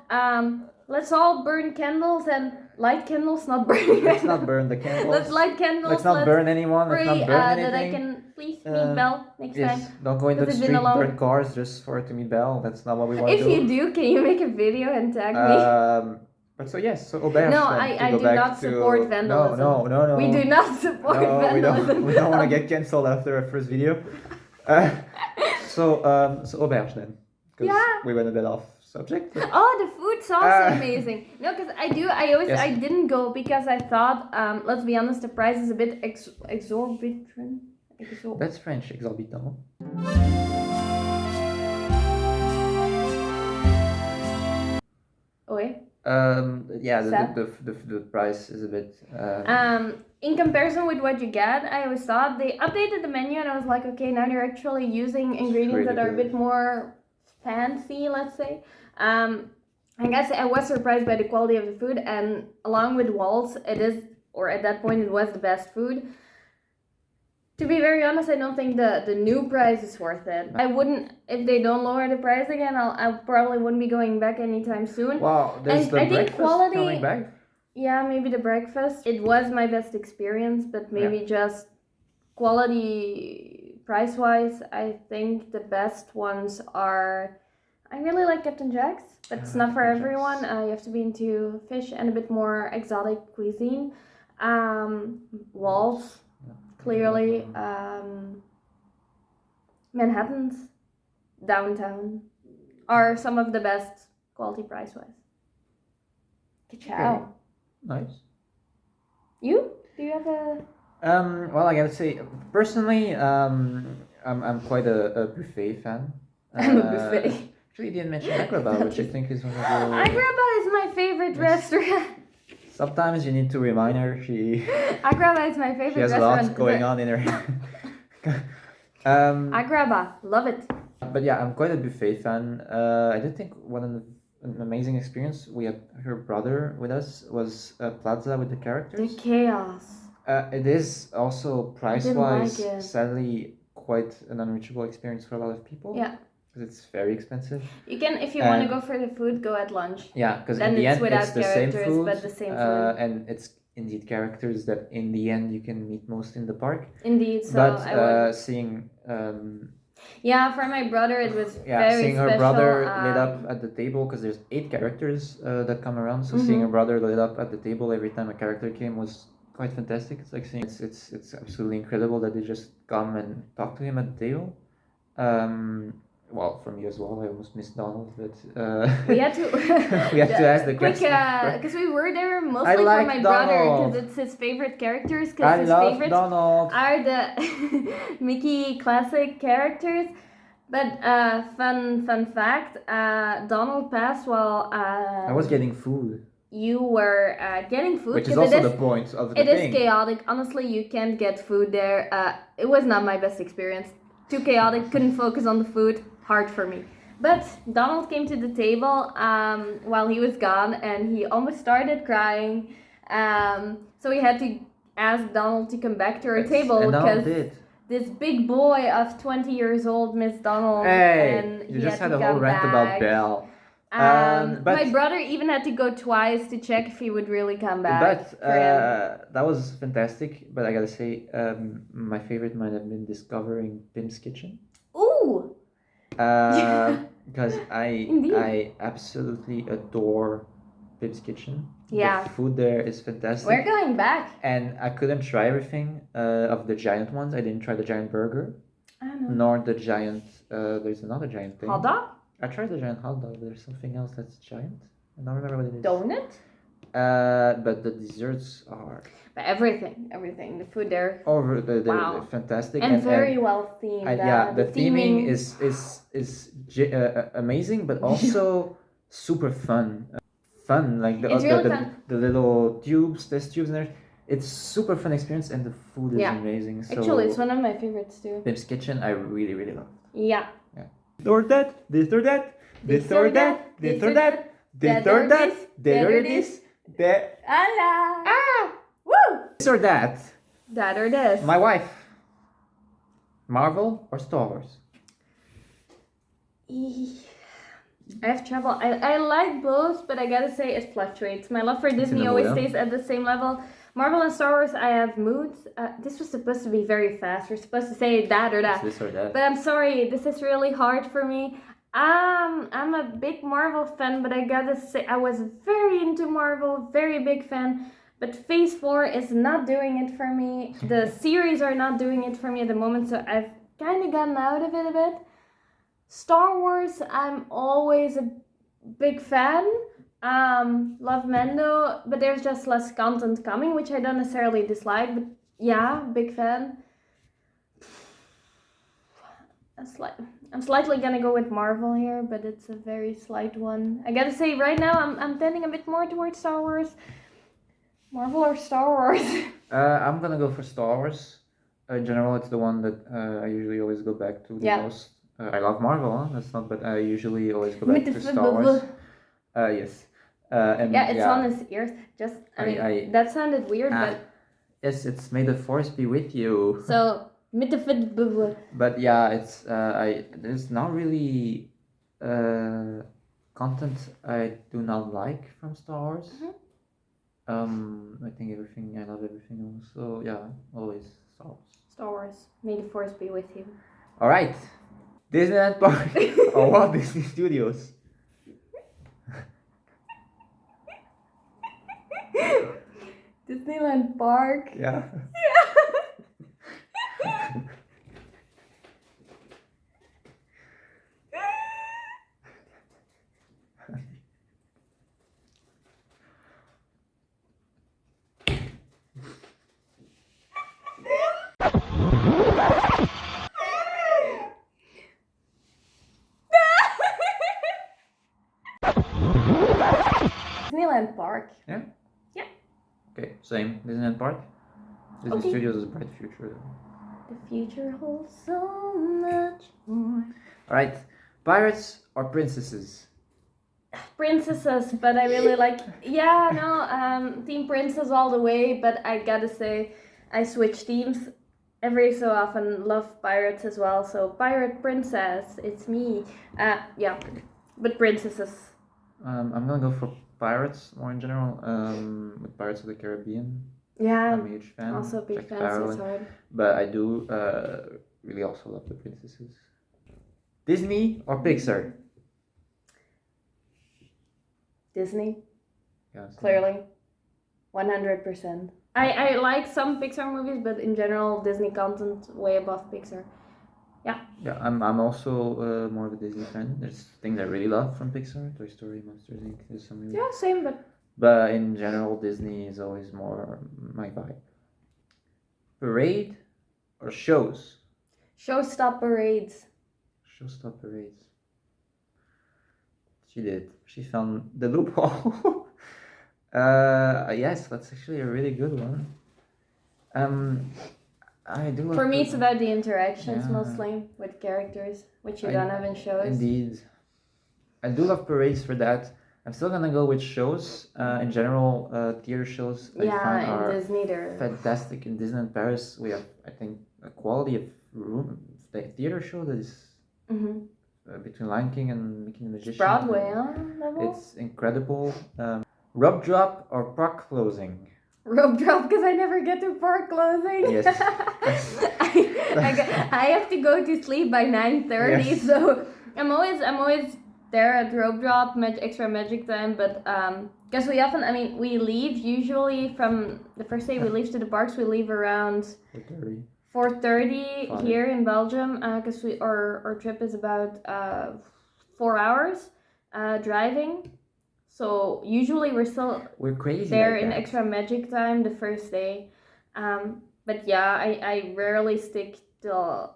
let's all burn candles and light candles, not burn. Let's not burn the candles. Let's light candles. Let's not burn anyone. Let's Pray not burn anything. that I can please meet Belle next yes, time. don't go into the Because it's street, been a long- burn cars just for her to meet Belle. That's not what we want to If do. you do, can you make a video and tag me? But so yes, so auberge. No, then, I do not support vandalism. No. We do not support vandalism. We don't want to get cancelled after our first video. So auberge then, because we went a bit off subject. Oh, the food's also amazing. No, because I didn't go because I thought, let's be honest, the price is a bit exorbitant. That's French, exorbitant. Oui. The price is a bit. In comparison with what you get, I always thought they updated the menu, and I was like, okay, now they're actually using ingredients that are a bit more fancy, let's say. I guess I was surprised by the quality of the food, and along with Waltz, it is, or at that point, it was the best food. To be very honest, I don't think the new price is worth it. I wouldn't, if they don't lower the price again, I probably wouldn't be going back anytime soon. Wow, there's the breakfast coming back? Yeah, maybe the breakfast. It was my best experience, but maybe just quality, price-wise, I think the best ones are... I really like Captain Jack's, but it's not for everyone. You have to be into fish and a bit more exotic cuisine. Waltz. Clearly, Manhattan's, downtown, are some of the best quality price-wise. Ciao. Nice. You? Do you have a... Well, I gotta say, personally, I'm quite a buffet fan. I'm a buffet. Actually, didn't mention Agrabah, which I think is one of the... Agrabah is my favorite restaurant. Sometimes you need to remind her Agrabah is my favorite restaurant. She has a lot going on in her. Agrabah, love it. But yeah, I'm quite a buffet fan. I did think an amazing experience. We had her brother with us, was Plaza with the characters. The chaos. It is also price-wise, like sadly, quite an unreachable experience for a lot of people. Yeah. Because it's very expensive. You can, if you want to go for the food, go at lunch. Yeah, because in the end it's the same food, but the same food. and it's indeed characters that in the end you can meet most in the park. Indeed, so but seeing for my brother it was very seeing special. her brother lit up at the table, because there's 8 characters that come around, so seeing her brother lit up at the table every time a character came was quite fantastic. It's like seeing it's absolutely incredible that they just come and talk to him at the table. Well, from you as well. I almost missed Donald, but we had to ask the question. Because we were there mostly for my brother, because it's his favorite characters. Because his favorites Donald. are the Mickey classic characters. But fun fact: Donald passed while I was getting food. You were getting food, which is also the point of the thing. It is chaotic. Honestly, you can't get food there. It was not my best experience. Too chaotic. Couldn't focus on the food. Hard for me. But Donald came to the table while he was gone, and he almost started crying. So we had to ask Donald to come back to our table, because this big boy of 20 years old missed Donald. And you just had a whole rant about Belle. But my brother even had to go twice to check if he would really come back. But that was fantastic. But I gotta say, my favorite might have been discovering Pim's Kitchen. Ooh! Because I absolutely adore Pim's Kitchen. Yeah. The food there is fantastic. We're going back. And I couldn't try everything of the giant ones. I didn't try the giant burger. I don't know. Nor the giant, there's another giant thing. Hot dog? I tried the giant hot dog. There's something else that's giant. I don't remember what it is. Donut? But the desserts are... But everything. The food there. They're fantastic. And very well themed. The theming is amazing, but also super fun. Like the little tubes, test tubes and everything. It's super fun experience, and the food is amazing. So actually, it's one of my favorites too. Pim's Kitchen, I really, really love. Yeah. This or that, this or that, this or that, this or that, this or that, there it is, there. Ah! Woo! This or that. That or this. My wife. Marvel or Star Wars? I have trouble. I like both, but I gotta say it fluctuates. My love for Disney always stays at the same level. Marvel and Star Wars, I have moods. This was supposed to be very fast. We're supposed to say that or that. It's this or that. But I'm sorry, this is really hard for me. I'm a big Marvel fan, but I gotta say I was very into Marvel, very big fan. But Phase 4 is not doing it for me. The series are not doing it for me at the moment, so I've kind of gotten out of it a bit. Star Wars, I'm always a big fan. Love Mando, but there's just less content coming, which I don't necessarily dislike, but yeah, big fan. I'm slightly gonna go with Marvel here, but it's a very slight one. I gotta say, right now I'm tending a bit more towards Star Wars. Marvel or Star Wars? I'm gonna go for Star Wars. In general, it's the one that I usually always go back to the most. I love Marvel, huh? That's not, but I usually always go back to Star Wars. Yes. It's on his ears. Just, I mean, that sounded weird, but... Yes, it's may the force be with you. So, but yeah, it's, there's not really content I do not like from Star Wars. I think I love everything else. So yeah, always Star Wars. Star Wars. May the force be with you. Alright. Disneyland Park or Walt Disney Studios? Disneyland Park. Yeah. Disneyland Park. Yeah? Yeah. Okay, same. Disneyland Park. Disney Studios is a bright future. The future holds so much more. Alright. Pirates or princesses? Princesses, but I really like... Yeah, no, Team Princess all the way, but I gotta say, I switch teams every so often. Love pirates as well, so Pirate Princess, it's me. Yeah, but princesses. I'm gonna go for pirates more in general. With Pirates of the Caribbean. Yeah, I'm a huge fan. also a big fan, so it's hard. But I do really also love the princesses. Disney or Pixar? Disney. Yeah, clearly. 100%. I like some Pixar movies, but in general, Disney content way above Pixar. Yeah. Yeah, I'm also more of a Disney fan. There's things I really love from Pixar. Toy Story, Monsters Inc. There's some really... Yeah, same, But in general, Disney is always more my vibe. Parade or shows? Showstop parades. Showstop parades. She did. She found the loophole. Yes, that's actually a really good one. I do. For me, it's about the interactions mostly with characters, which you don't have in shows. Indeed, I do love parades for that. I'm still gonna go with shows. In general, theater shows I find are Disney, they're fantastic. In Disneyland Paris, we have, I think, a quality of the theater show that is between Lion King and Mickey the Magician. Broadway, level? It's incredible. Rope drop or park closing? Rope drop, because I never get to park closing. Yes. I have to go to sleep by 9:30, so I'm always there at rope drop, extra magic time, but because we often, we leave usually from the first day we leave to the parks, we leave around 4:30 here in Belgium, because our trip is about 4 hours driving. So usually we're crazy there like in that. extra magic time the first day. But yeah, I rarely stick till...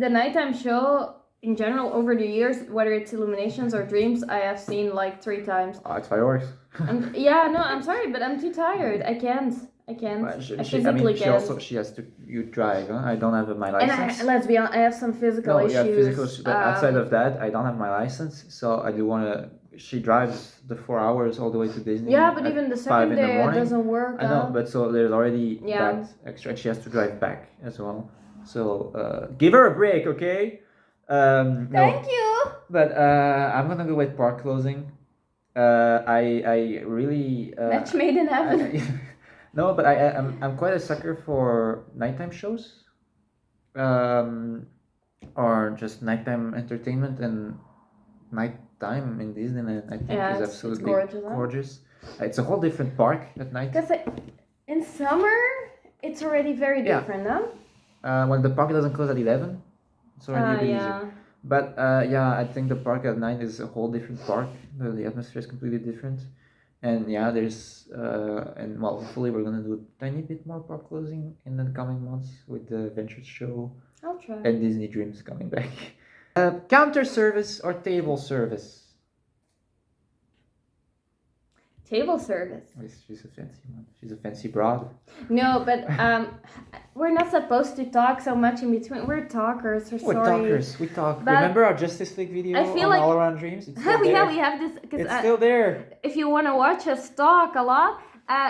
the nighttime show in general over the years, whether it's Illuminations or Dreams, I have seen like 3 times. Oh, it's fireworks. I'm sorry, but I'm too tired. I can't. Well, I physically can't. She has to. You drive, huh? I don't have my license. And let's be honest, I have some physical issues. Yeah, physical. But outside of that, I don't have my license, so I do want to. She drives the 4 hours all the way to Disney. Yeah, but even the second day it doesn't work. I know, but so there's already Yeah. that extra, and she has to drive back as well. So give her a break, okay? No, Thank you. but I'm gonna go with park closing. I really Match made in heaven. no, but I'm quite a sucker for nighttime shows, or just nighttime entertainment, and nighttime in Disneyland I think Yeah, is it's absolutely gorgeous, huh? gorgeous. It's a whole different park at night. Because in summer, it's already very Yeah. different, huh? When the park doesn't close at 11, it's already a bit Yeah. easier. But yeah, I think the park at night is a whole different park. The atmosphere is completely different. And yeah, there's and well, hopefully we're gonna do a tiny bit more park closing in the coming months with the Ventures show I'll try. and Disney Dreams coming back. Counter service or table service? Table service. She's a fancy one. She's a fancy broad. No, but we're not supposed to talk so much in between. We're talkers. We're We're sorry. talkers. We talk. But Remember our Justice League video I feel on like- All Around Dreams? It's still there. Yeah, we have this because It's still there. if you want to watch us talk a lot,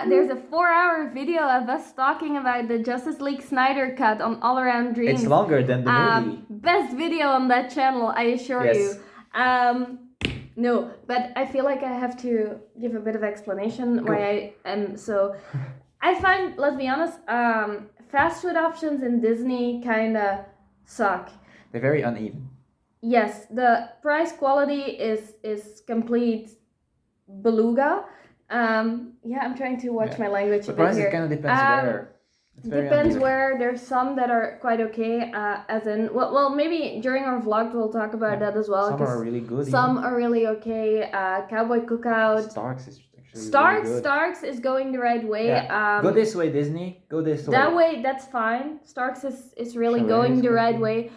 there's a 4-hour video of us talking about the Justice League Snyder cut on All Around Dreams. It's longer than the movie. Best video on that channel, I assure Yes. you. No, but I feel like I have to give a bit of explanation why I am so. I find, let's be honest, fast food options in Disney kind of suck. They're very uneven. Yes, the price quality is complete beluga. Yeah, I'm trying to watch my language The a bit price here. kind of depends where. It's very Depends uneven. where. There's some that are quite okay, as in well maybe during our vlog we'll talk about that as well. Some 'cause are really good. some are really okay. Cowboy Cookout. Starks is actually Starks really good. Starks is going the right way. Yeah. Go this way, Disney. Go this way. That way, that's fine. Starks is really Chalet going is the good right too. way.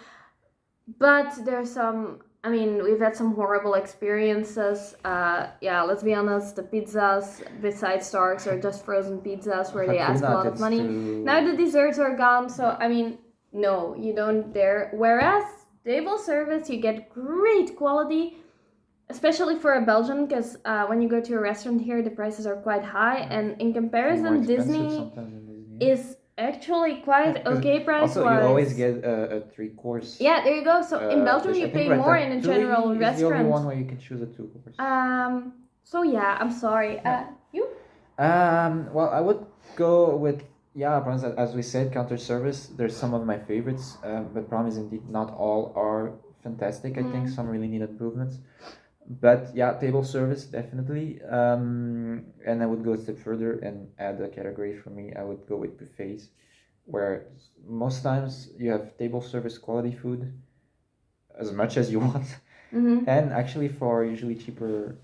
But there's some. I mean, we've had some horrible experiences. Yeah, let's be honest. The pizzas beside Starks are just frozen pizzas where they ask a lot of money. Now the desserts are gone, so I mean, no, you don't dare. Whereas table service, you get great quality, especially for a Belgian, because when you go to a restaurant here, the prices are quite high, and in comparison, Disney is actually quite okay price wise. Also, you always get a 3-course. Yeah, there you go. So in Belgium, which I you think pay more in a general Ratatouille is the only one restaurant. where you can choose a 2-course. So yeah, I'm sorry. You? Well, I would go with as we said, counter service. There's some of my favorites, but problem is indeed not all are fantastic. I think some really need improvements. But yeah, table service definitely. And I would go a step further and add a category for me. I would go with buffets, where most times you have table service quality food as much as you want, and actually for usually cheaper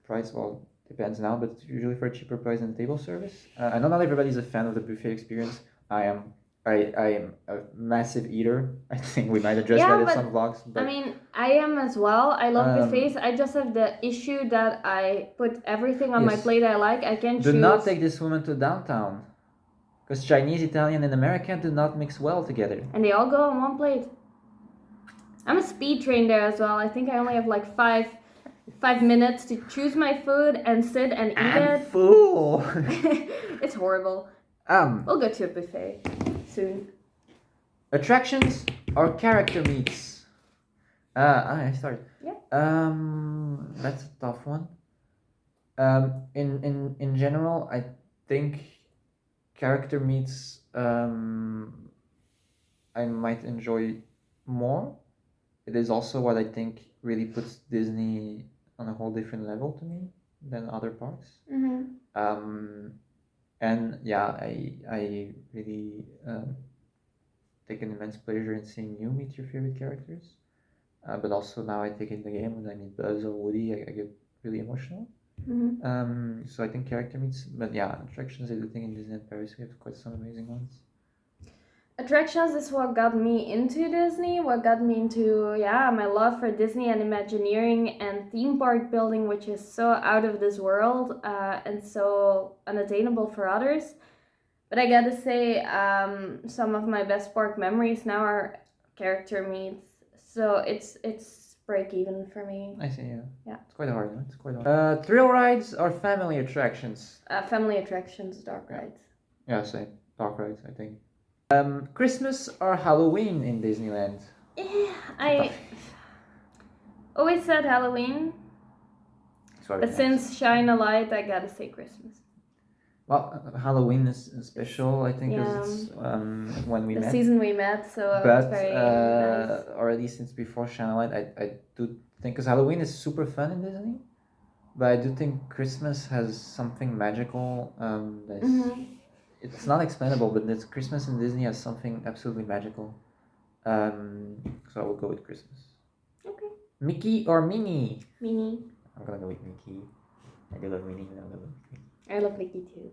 price. Well, depends now, but usually for a cheaper price than table service. I know not everybody's a fan of the buffet experience. I am. I am a massive eater. I think we might address that in some vlogs. But I mean, I am as well. I love buffets. I just have the issue that I put everything on my plate I like. I can choose. do not take this woman to downtown, because Chinese, Italian, and American do not mix well together. And they all go on one plate. I'm a speed train there as well. I think I only have like 5 minutes to choose my food and sit and eat it. Full. It's horrible. We'll go to a buffet soon. Attractions or character meets? I started. Yeah. That's a tough one. In general, I think character meets I might enjoy more. It is also what I think really puts Disney on a whole different level to me than other parks. And yeah, I really take an immense pleasure in seeing you meet your favorite characters. But also now I take in the game when I meet Buzz or Woody, I get really emotional. So I think character meets, but yeah, attractions I do think in Disneyland Paris we have quite some amazing ones. Attractions is what got me into Disney, what got me into, my love for Disney and Imagineering and theme park building, which is so out of this world and so unattainable for others. But I gotta say, some of my best park memories now are character meets. So it's break even for me. I see, yeah. Yeah. It's quite hard, It's quite hard. Thrill rides or family attractions? Family attractions, dark rides. Yeah, same. Dark rides, I think. Christmas or Halloween in Disneyland? always said Halloween, but since Shine a Light, I gotta say Christmas. Well, Halloween is special, I think, Yeah. because it's when we met. The season we met, so But it's very nice. already since before Shine a Light, I do think, because Halloween is super fun in Disney, but I do think Christmas has something magical. It's not explainable, but this Christmas in Disney has something absolutely magical. So I will go with Christmas. Okay. Mickey or Minnie? Minnie. I'm gonna go with Mickey. I do love Minnie, but I'm gonna go with Mickey. I love Mickey too.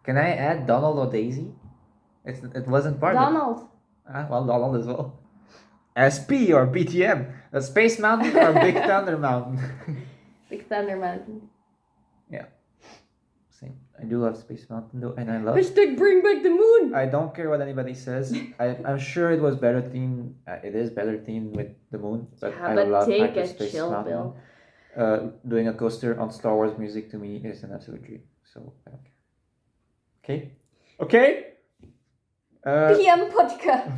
Can I add Donald or Daisy? It wasn't part Donald. of it. Well, Donald as well. SP or BTM? A Space Mountain or Big Thunder Mountain? Big Thunder Mountain. Yeah. Same. I do love Space Mountain though, and I love... Hashtag bring back the moon! I don't care what anybody says. I'm sure it was better themed. It is better themed with the moon. But Yeah, I but love take a Hyperspace chill Mountain. pill. Doing a coaster on Star Wars music to me is an absolute dream. So I don't care. Okay? PM Podcast.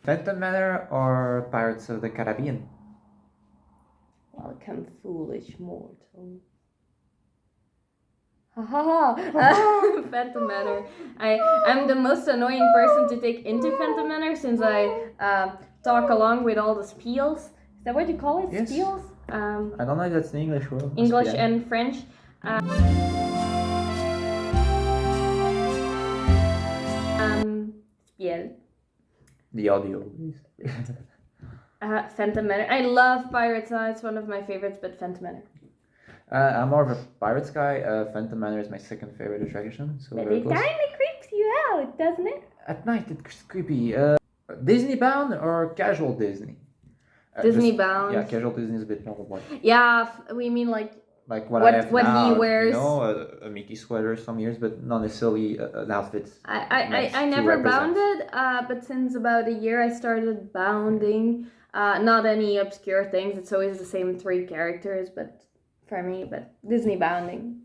Phantom Manor or Pirates of the Caribbean? Welcome, foolish mortal. Ha ha ha! Phantom Manor. I'm the most annoying person to take into Phantom Manor since I talk along with all the spiels. Is that what you call it? Yes. Spiels? I don't know if that's the English word. English and French. Spiel. The audio. Phantom Manor. I love Pirates. It's one of my favorites, but Phantom Manor. I'm more of a Pirates guy. Phantom Manor is my second favorite attraction. So But it kind of creeps you out, doesn't it? At night, it's creepy. Disney bound or casual Disney? Disney bound. Yeah, casual Disney is a bit more what. Yeah, we mean like what I have what now, he wears. You know, a Mickey sweater some years, but not necessarily an outfit. I never bounded, but since about a year I started bounding. Not any obscure things. It's always the same 3 characters, but for me, but Disney bounding.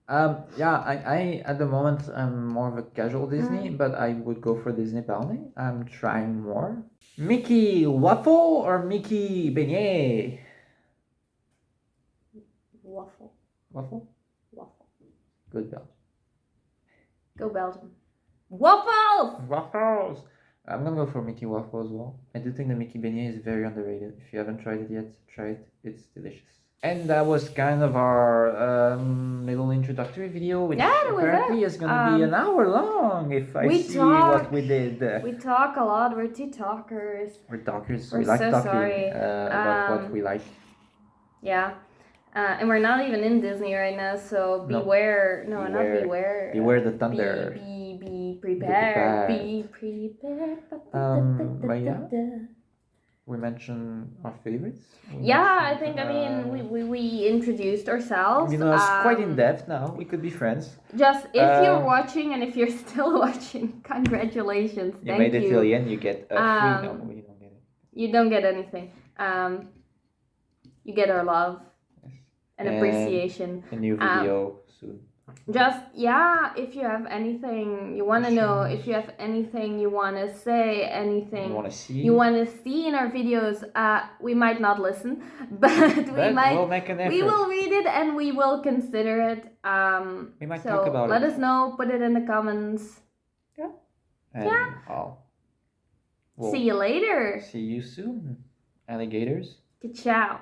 I at the moment I'm more of a casual Disney, but I would go for Disney bounding. I'm trying more. Mickey waffle or Mickey beignet? Waffle. Waffle? Waffle. Good Belgium. Go Belgium. Waffles! Waffles! I'm gonna go for Mickey waffle as well. I do think the Mickey beignet is very underrated. If you haven't tried it yet, try it. It's delicious. And that was kind of our little introductory video, which apparently is gonna be an hour long if I see what we did. We talk a lot. We're 2 talkers. We're talkers. We're We like so talking sorry. about what we like. Yeah. And we're not even in Disney right now, so beware. No, not beware. Beware the thunder. Be prepared. Be prepared. But yeah, we mentioned our favorites. I mean, we introduced ourselves. You know, it's quite in depth now. We could be friends. Just if you're watching and if you're still watching, congratulations. You made it till the end. You get a free. No, you don't get it. You don't get anything. You get our love and appreciation. A new video soon. Just, if you have anything you want to know, if you have anything you want to say, anything you want to see in our videos, we might not listen, but we'll make an effort. We will read it and we will consider it. We might talk about let it. us know, put it in the comments. Yeah. And see you later. See you soon, alligators. Ciao.